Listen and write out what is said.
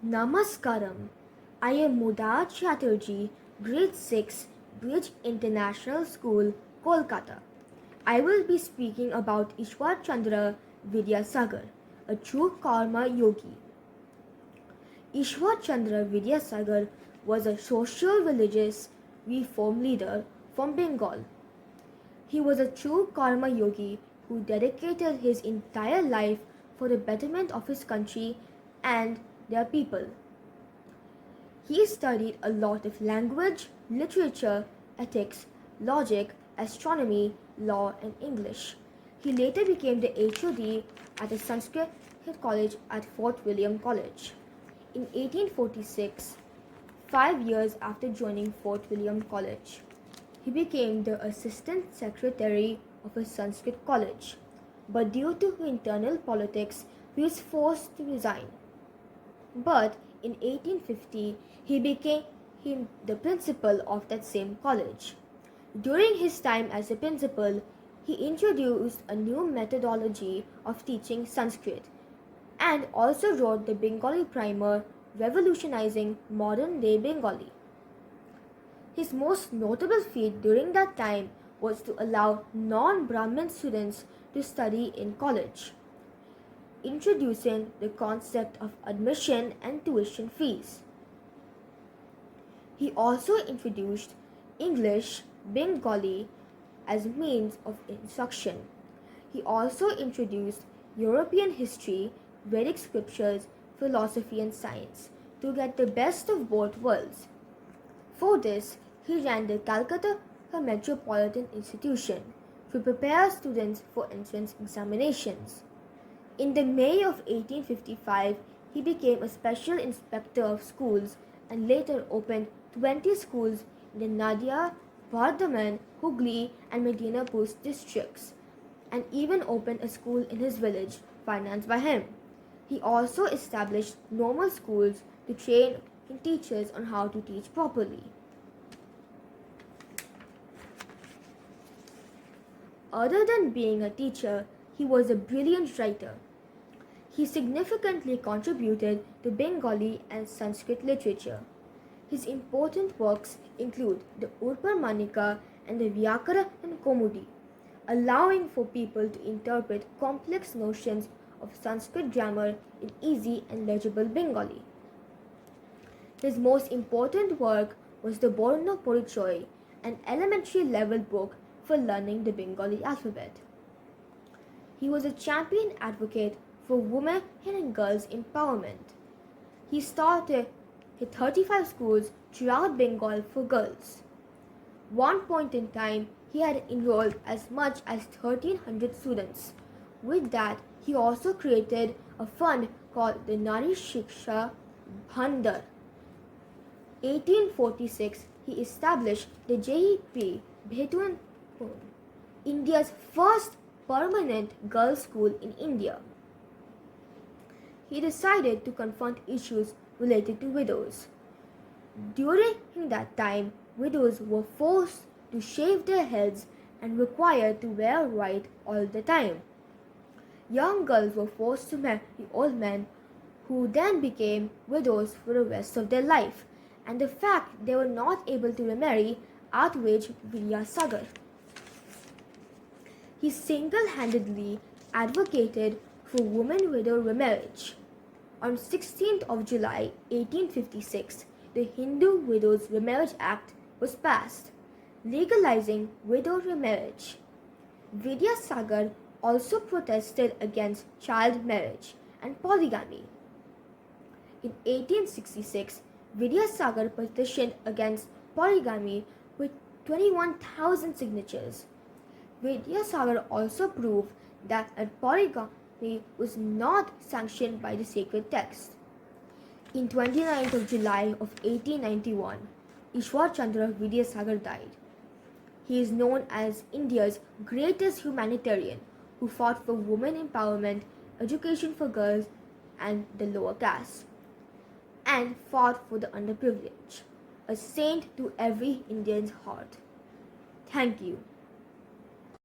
Namaskaram. I am Mudar Chatterjee, Grade 6, Bridge International School, Kolkata. I will be speaking about Ishwar Chandra Vidyasagar, a true karma yogi. Ishwar Chandra Vidyasagar was a social-religious reform leader from Bengal. He was a true karma yogi who dedicated his entire life for the betterment of his country and their people. He studied a lot of language, literature, ethics, logic, astronomy, law, and English. He later became the HOD at a Sanskrit college at Fort William College. In 1846, 5 years after joining Fort William College, he became the assistant secretary of a Sanskrit college, but due to internal politics, he was forced to resign. But in 1850, he became the principal of that same college. During his time as a principal, he introduced a new methodology of teaching Sanskrit and also wrote the Bengali primer revolutionizing modern-day Bengali. His most notable feat during that time was to allow non-Brahmin students to study in college, introducing the concept of admission and tuition fees. He also introduced English, Bengali as means of instruction. He also introduced European history, Vedic scriptures, philosophy and science to get the best of both worlds. For this, he ran the Calcutta Metropolitan Institution to prepare students for entrance examinations. In the May of 1855, he became a special inspector of schools and later opened 20 schools in the Nadia, Bardhaman, Hooghly and Medinapur districts, and even opened a school in his village financed by him. He also established normal schools to train teachers on how to teach properly. Other than being a teacher, he was a brilliant writer. He significantly contributed to Bengali and Sanskrit literature. His important works include the Urpar Manika and the Vyakara and Komudi, allowing for people to interpret complex notions of Sanskrit grammar in easy and legible Bengali. His most important work was the Borno Porichoy, an elementary level book for learning the Bengali alphabet. He was a champion advocate for women and girls' empowerment. He started 35 schools throughout Bengal for girls. One point in time, he had enrolled as much as 1,300 students. With that, he also created a fund called the Nari Shiksha Bhandar. 1846, he established the JEP Bhetun, India's first permanent girls' school in India. He decided to confront issues related to widows. During that time, widows were forced to shave their heads and required to wear white all the time. Young girls were forced to marry old men who then became widows for the rest of their life, and the fact they were not able to remarry outraged Vidyasagar. He single-handedly advocated for women-widow remarriage. On 16th of July 1856, the Hindu Widows Remarriage Act was passed, legalizing widow remarriage. Vidyasagar also protested against child marriage and polygamy. In 1866, Vidyasagar petitioned against polygamy with 21,000 signatures. Vidyasagar also proved that polygamy was not sanctioned by the sacred text. In 29th of July of 1891, Ishwar Chandra Vidyasagar died. He is known as India's greatest humanitarian who fought for women empowerment, education for girls and the lower caste, and fought for the underprivileged, a saint to every Indian's heart. Thank you.